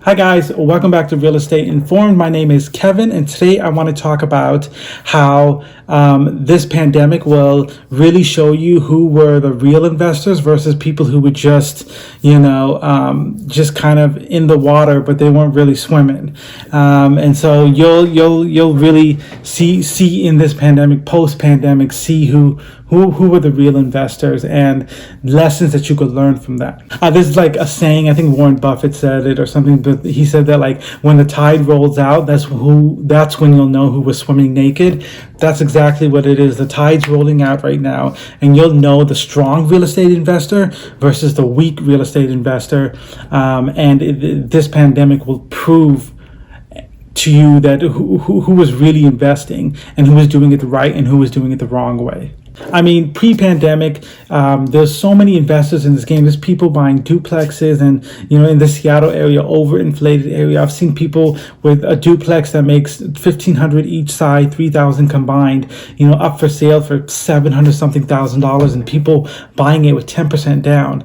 Hi guys, welcome back to Real Estate Informed. My name is Kevin, and today I want to talk about how this pandemic will really show you who were the real investors versus people who were just, just kind of in the water, but they weren't really swimming. And so you'll really see in this pandemic, post-pandemic, see who were the real investors and lessons that you could learn from that. This is like a saying, I think Warren Buffett said it or something, but he said that like when the tide rolls out, that's when you'll know who was swimming naked. That's exactly what it is. The tide's rolling out right now, and you'll know the strong real estate investor versus the weak real estate investor. This pandemic will prove to you that who was really investing and who was doing it right and who was doing it the wrong way. I mean, pre-pandemic, there's so many investors in this game. There's people buying duplexes and, in the Seattle area, overinflated area. I've seen people with a duplex that makes $1,500 each side, $3,000 combined, up for sale for $700 something thousand, and people buying it with 10% down,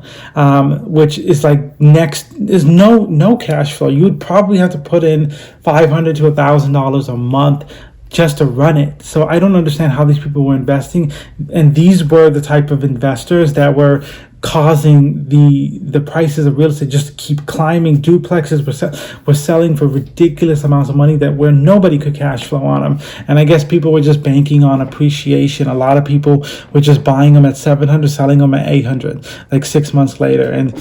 which is like there's no cash flow. You would probably have to put in $500 to $1,000 a month just to run it. So I don't understand how these people were investing, and these were the type of investors that were causing the prices of real estate just to keep climbing. Duplexes were selling for ridiculous amounts of money where nobody could cash flow on them, and I guess people were just banking on appreciation. A lot of people were just buying them at $700, selling them at $800 like 6 months later, and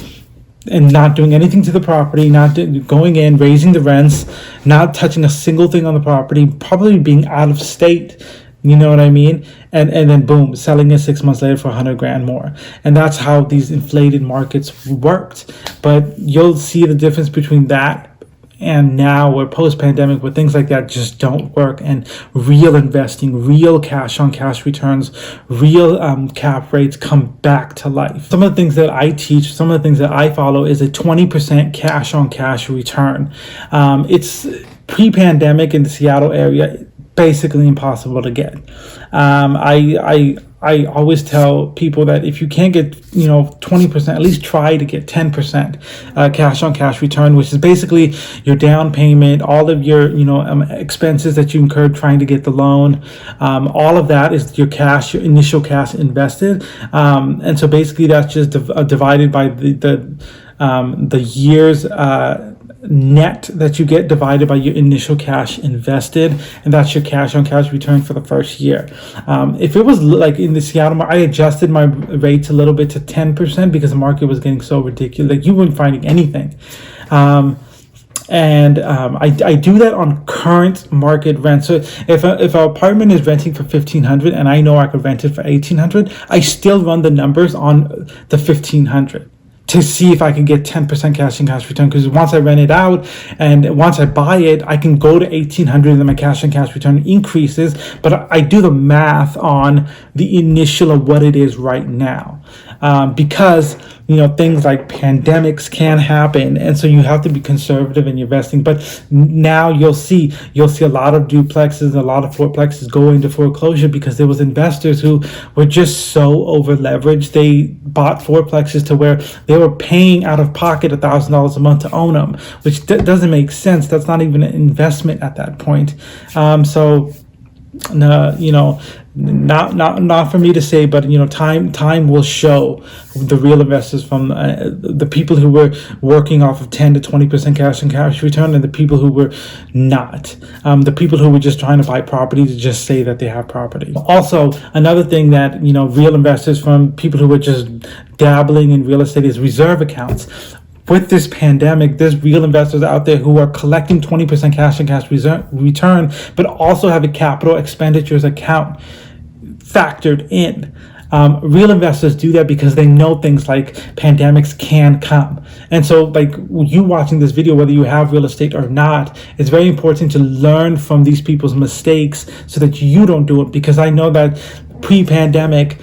not doing anything to the property, not going in, raising the rents, not touching a single thing on the property, probably being out of state, you know what I mean? And then boom, selling it 6 months later for $100,000 more. And that's how these inflated markets worked. But you'll see the difference between that and now, where post-pandemic, where things like that just don't work, and real investing, real cash-on-cash returns, real cap rates come back to life. Some of the things that I teach, some of the things that I follow is a 20% cash-on-cash return. It's pre-pandemic in the Seattle area, basically impossible to get. I always tell people that if you can't get 20%, at least try to get 10% cash on cash return, which is basically your down payment, all of your expenses that you incurred trying to get the loan, all of that is your initial cash invested, and so basically that's just divided by the years net that you get divided by your initial cash invested, and that's your cash on cash return for the first year. If it was like in the Seattle market, I adjusted my rates a little bit to 10% because the market was getting so ridiculous, like you weren't finding anything. I do that on current market rent. So if an apartment is renting for $1,500 and I know I could rent it for $1,800, I still run the numbers on the $1,500 to see if I can get 10% cash and cash return. Because once I rent it out and once I buy it, I can go to $1,800 and then my cash and cash return increases. But I do the math on the initial of what it is right now. Because things like pandemics can happen, and so you have to be conservative in your investing. But now you'll see a lot of duplexes, a lot of fourplexes go into foreclosure because there was investors who were just so over leveraged. They bought fourplexes to where they were paying out of pocket $1,000 a month to own them, which doesn't make sense. That's not even an investment at that point. Not for me to say, but time will show the real investors from the people who were working off of 10 to 20% cash and cash return, and the people who were not, the people who were just trying to buy property to just say that they have property. Also, another thing that real investors from people who were just dabbling in real estate is reserve accounts. With this pandemic, there's real investors out there who are collecting 20% cash and cash return, but also have a capital expenditures account factored in. Real investors do that because they know things like pandemics can come. And so like you watching this video, whether you have real estate or not, it's very important to learn from these people's mistakes so that you don't do it. Because I know that pre-pandemic,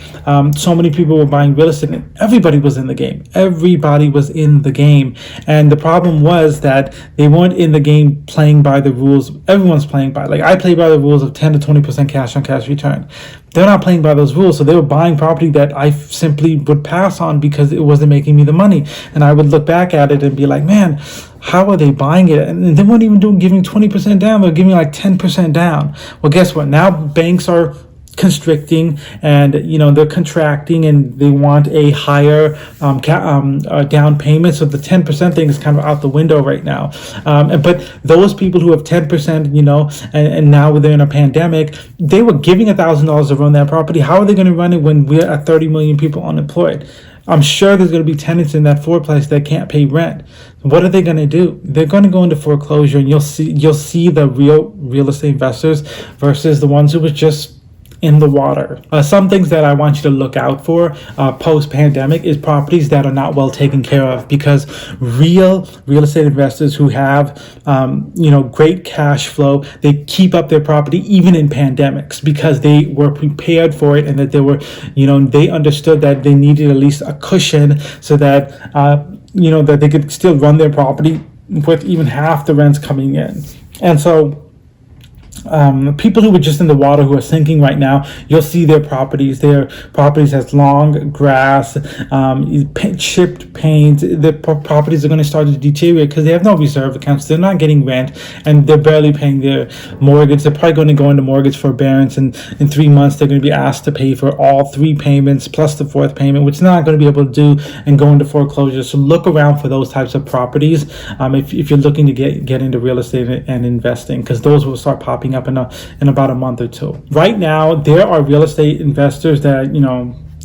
so many people were buying real estate and everybody was in the game. Everybody was in the game. And the problem was that they weren't in the game playing by the rules everyone's playing by. Like I play by the rules of 10 to 20% cash on cash return. They're not playing by those rules, so they were buying property that I simply would pass on because it wasn't making me the money. And I would look back at it and be like, man, how are they buying it? And they weren't even giving 20% down. They're giving like 10% down. Well, guess what? Now banks are constricting, and they're contracting, and they want a higher down payment. So the 10% thing is kind of out the window right now. But those people who have 10%, and now they're in a pandemic, they were giving $1,000 to run that property. How are they going to run it when we're at 30 million people unemployed? I'm sure there's going to be tenants in that fourplex that can't pay rent. What are they going to do? They're going to go into foreclosure, and you'll see the real estate investors versus the ones who were just in the water. Some things that I want you to look out for post-pandemic is properties that are not well taken care of, because real estate investors who have great cash flow, they keep up their property even in pandemics, because they were prepared for it, and that they were they understood that they needed at least a cushion so that that they could still run their property with even half the rents coming in. And so people who are just in the water, who are sinking right now, you'll see their properties has long grass, chipped paint. The properties are going to start to deteriorate because they have no reserve accounts. They're not getting rent, and they're barely paying their mortgage. They're probably going to go into mortgage forbearance, and in 3 months they're going to be asked to pay for all 3 payments plus the 4th payment, which they're not going to be able to do, and go into foreclosure. So look around for those types of properties if you're looking to get into real estate and investing, because those will start popping up in about a month or 2. Right now, there are real estate investors that,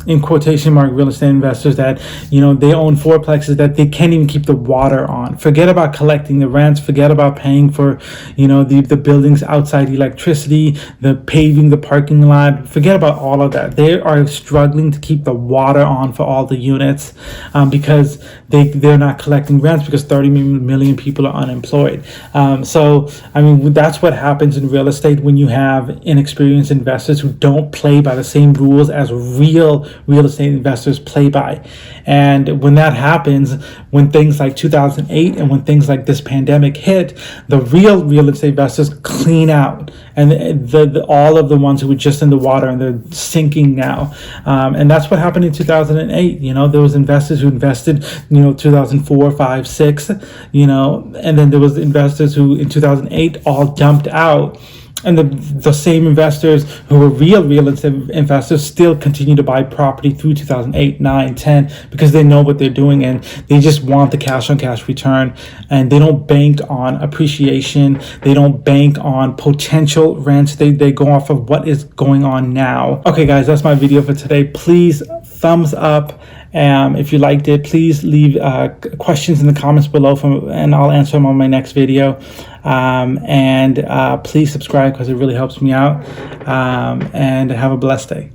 in quotation mark, real estate investors that, they own fourplexes that they can't even keep the water on. Forget about collecting the rents. Forget about paying for, the buildings outside electricity, the paving, the parking lot. Forget about all of that. They are struggling to keep the water on for all the units because they're not collecting rents, because 30 million people are unemployed. That's what happens in real estate when you have inexperienced investors who don't play by the same rules as real estate investors play by. And when that happens, when things like 2008 and when things like this pandemic hit, the real estate investors clean out, and all of the ones who were just in the water, and they're sinking now. And that's what happened in 2008. There was investors who invested 2004, 5, 6, and then there was investors who in 2008 all dumped out. And the same investors who were real estate investors still continue to buy property through 2008, 9, 10, because they know what they're doing, and they just want the cash on cash return, and they don't bank on appreciation. They don't bank on potential rents. They go off of what is going on now. Okay, guys, that's my video for today. Please thumbs up. If you liked it, please leave questions in the comments below, and I'll answer them on my next video. And please subscribe, because it really helps me out. And have a blessed day.